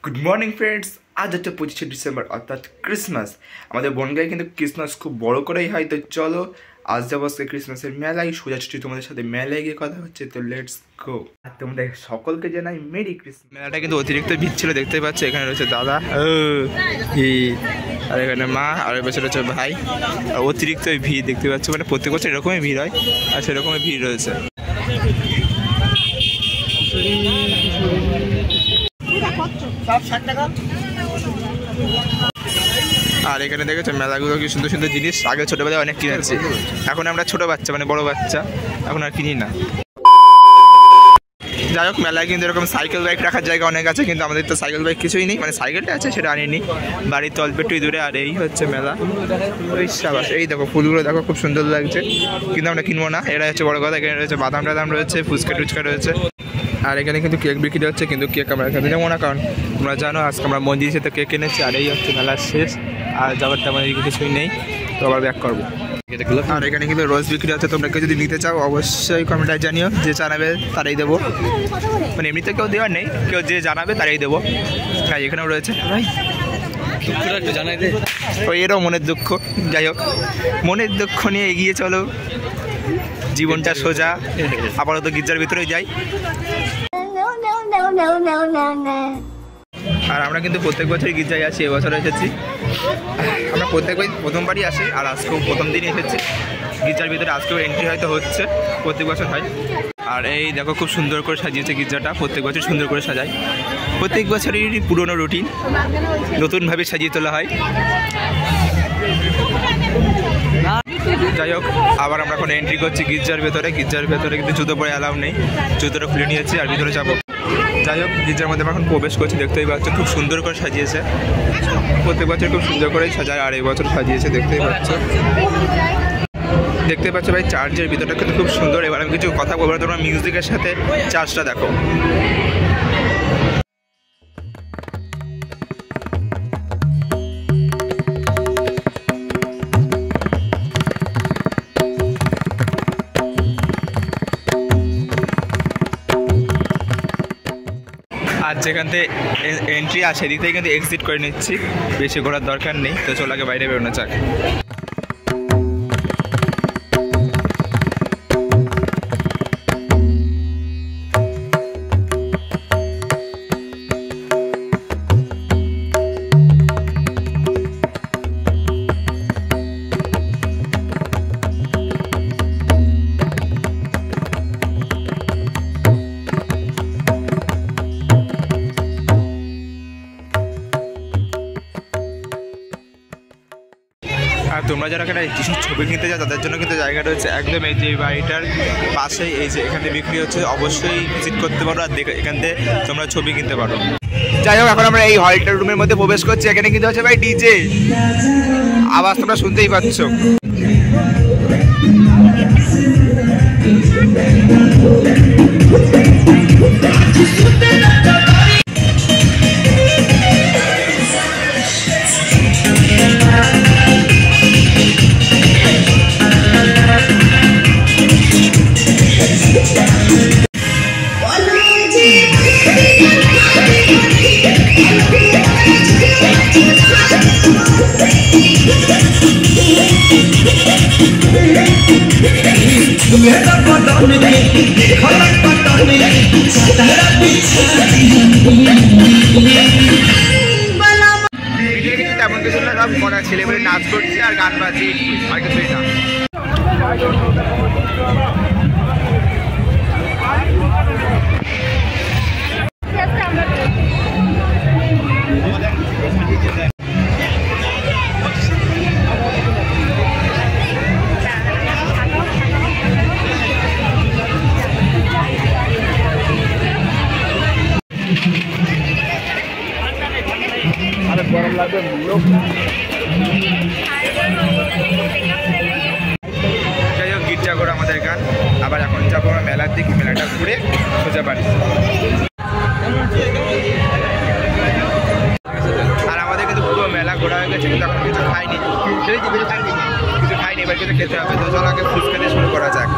Good morning friends, আজ হচ্ছে 25শে December অর্থাৎ ক্রিসমাস। আমাদের বনগাঁয়ে কিন্তু ক্রিসমাস খুব বড় করেই হয়। তো চলো আজ যাবো আজকে ক্রিসমাসের মেলায়, সোজাসুজি তোমাদের সাথে মেলায় গিয়ে কথা হচ্ছে। তো লেটস গো। আর তোমাদের সকলকে জানাই মেরি ক্রিসমাস। মেলাটা কিন্তু অতিরিক্ত ভিড় ছিল, দেখতেই পাচ্ছ। এখানে রয়েছে দাদা আর এখানে মা, আর বছর রয়েছে ভাই। আর অতিরিক্ত ভিড় দেখতে পাচ্ছ, মানে প্রত্যেক বছর এরকমই ভিড় হয় আর সেরকমই ভিড় রয়েছে। আর এখানে দেখেছো মেলাগুলো কি সুন্দর সুন্দর জিনিস। আগে ছোটবেলায় অনেক কিনেছি, এখন আমরা ছোট বাচ্চা মানে বড় বাচ্চা এখন আর কিনি না। যাই হোক, মেলায় কিন্তু এরকম সাইকেল বাইক রাখার জায়গা অনেক আছে, কিন্তু আমাদের তো সাইকেল বাইক কিছুই নেই। মানে সাইকেলটা আছে, সেটা আনিনি, বাড়ির তো অল্প একটুই দূরে। আর এই হচ্ছে মেলা। ওই সাবাস, এই দেখো ফুলগুলো দেখো, খুব সুন্দর লাগছে, কিন্তু আমরা কিনবো না। এরা হচ্ছে বড় কথা। এখানে রয়েছে বাদাম টাদাম রয়েছে, ফুচকা টুচকা রয়েছে। আর এখানে কিন্তু কেক বিক্রি হচ্ছে, কিন্তু কেক আমরা এখানে যাবো না, কারণ তোমরা জানো আজকে আমরা মন্দির সাথে কেক এনেছি। আর এই হচ্ছে মেলার শেষ, আর যাবার তেমন কিছুই নেই, তো আবার ব্যাক করবো। আর এখানে কিন্তু রোজ বিক্রি হচ্ছে, তোমরা কেউ যদি নিতে চাও অবশ্যই কমেন্টে জানিও, যে জানাবে তারাই দেবো। মানে এমনিতে কেউ দেওয়ার নেই, কেউ যে জানাবে তারাই দেবো। হ্যাঁ, এখানেও রয়েছে ভাই, ওই এরও মনের দুঃখ। যাই হোক, মনের দুঃখ নিয়ে এগিয়ে চলো, জীবনটা সোজা। আপাতত গির্জার ভিতরে যাই। আর আমরা কিন্তু প্রত্যেক বছরই গির্জায় আসি, এবছর এসেছি। আমরা প্রথমবারই আসি, আর আজকেও প্রথম দিনই এসেছি গির্জার ভিতরে। আজকেও এন্ট্রি হয়তো হচ্ছে, প্রত্যেক বছর হয়। আর এই দেখো খুব সুন্দর করে সাজিয়েছে গির্জাটা, প্রত্যেক বছর সুন্দর করে সাজায়। প্রত্যেক বছরই পুরনো রুটিন নতুনভাবে সাজিয়ে তোলা হয়। যাই হোক, আবার আমরা এখন এন্ট্রি করছি গির্জার ভেতরে। গির্জার ভেতরে কিন্তু জুতো পরে অ্যালাউ নেই, জুতোটা খুলে নিয়েছি আর ভিতরে যাবো। যাই হোক, গির্জার মধ্যে আমরা এখন প্রবেশ করছি, দেখতেই পাচ্ছ খুব সুন্দর করে সাজিয়েছে। প্রত্যেক বছর খুব সুন্দর করেই সাজায়, আর এই বছর সাজিয়েছে, দেখতেই পাচ্ছ। দেখতে পাচ্ছ ভাই, চার্চের ভিতরটা কিন্তু খুব সুন্দর। এবার আমি কিছু কথা বলবো, তোমরা মিউজিকের সাথে চার্চটা দেখো। আর যেখান থেকে এন্ট্রি আছে সেদিক থেকে কিন্তু এক্সিট করে নিচ্ছি, বেশি ঘোরার দরকার নেই। তো চলো আগে বাইরে বেরোনো যাক। আর তোমরা যারা এখানে কিছু ছবি কিনতে যাও, তাদের জন্য কিন্তু জায়গা রয়েছে একদম এই যে বাড়িটার পাশেই। এই যে এখানে বিক্রি হচ্ছে, অবশ্যই ভিজিট করতে পারো, আর এখান থেকে তোমরা ছবি কিনতে পারো। যাই হোক, এখন আমরা এই হলটার রুমের মধ্যে প্রবেশ করছি। এখানে কিন্তু হচ্ছে ভাই ডিজে, আওয়াজ তোমরা শুনতেই পাচ্ছ। তেমন কিছু না, সব করা ছেলেমেয়ে নাচ করছে আর গান বাজছে, আর কিছুই না। গরম লাগবে। যাই হোক, গির্জা করে আমাদের গান। আবার এখন যাবো আমরা মেলার দিকে, মেলাটা ঘুরে সোজা বাড়ি। আর আমাদের কিন্তু পুরো মেলা ঘোরা হয়ে গেছে, কিন্তু এখন কিছু খাইনি, এবার কিছু খেতে হবে। তো চলো আগে ফুচকা দিয়ে শুরু করা যাক।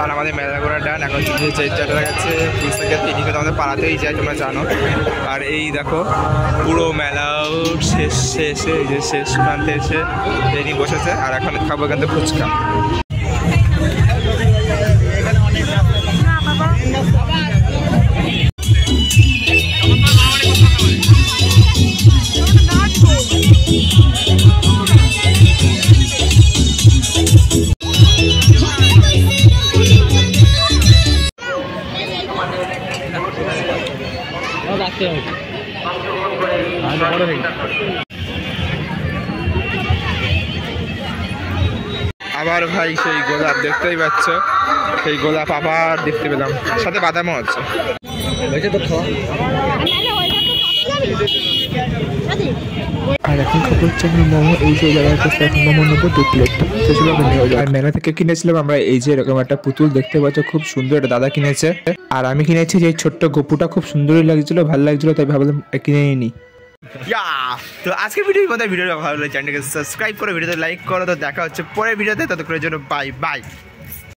আর আমাদের মেলা ঘোরা ডান, এখন যে চারটা গেছে ফুচকা এদিকে তো আমাদের পাড়াতেই যায় তোমরা জানো। আর এই দেখো পুরো মেলাও শেষে এই যে শেষ প্রান্তে এসে এই বসেছে। আর এখন খাবো এখান থেকে ফুচকা। আবার ভাই সেই গোলাপ দেখতেই পাচ্ছ, সেই গোলাপ আবার দেখতে পেলাম, সাথে বাদামও আছে। আর এখন খবর হচ্ছে মোমো, এই যে জায়গায় এখন মোমো নেবো 2 প্লেট, সেসব নিয়ে যাবো। আর মেলা থেকে কিনেছিলাম আমরা এই যে এরকম একটা পুতুল দেখতে পাচ্ছ, খুব সুন্দর, একটা দাদা কিনেছে। আর আমি কিনেছি যে ছোট্ট গপুটা, খুব সুন্দরই লাগছিল, ভালো লাগছিল, তাই ভাবলাম কিনে নিই। তো আজকে ভিডিওটা ভালো লাগলে চ্যানেলকে সাবস্ক্রাইব করে ভিডিওতে লাইক করো। তো দেখা হচ্ছে পরের ভিডিওতে, ততক্ষণের জন্য বাই বাই।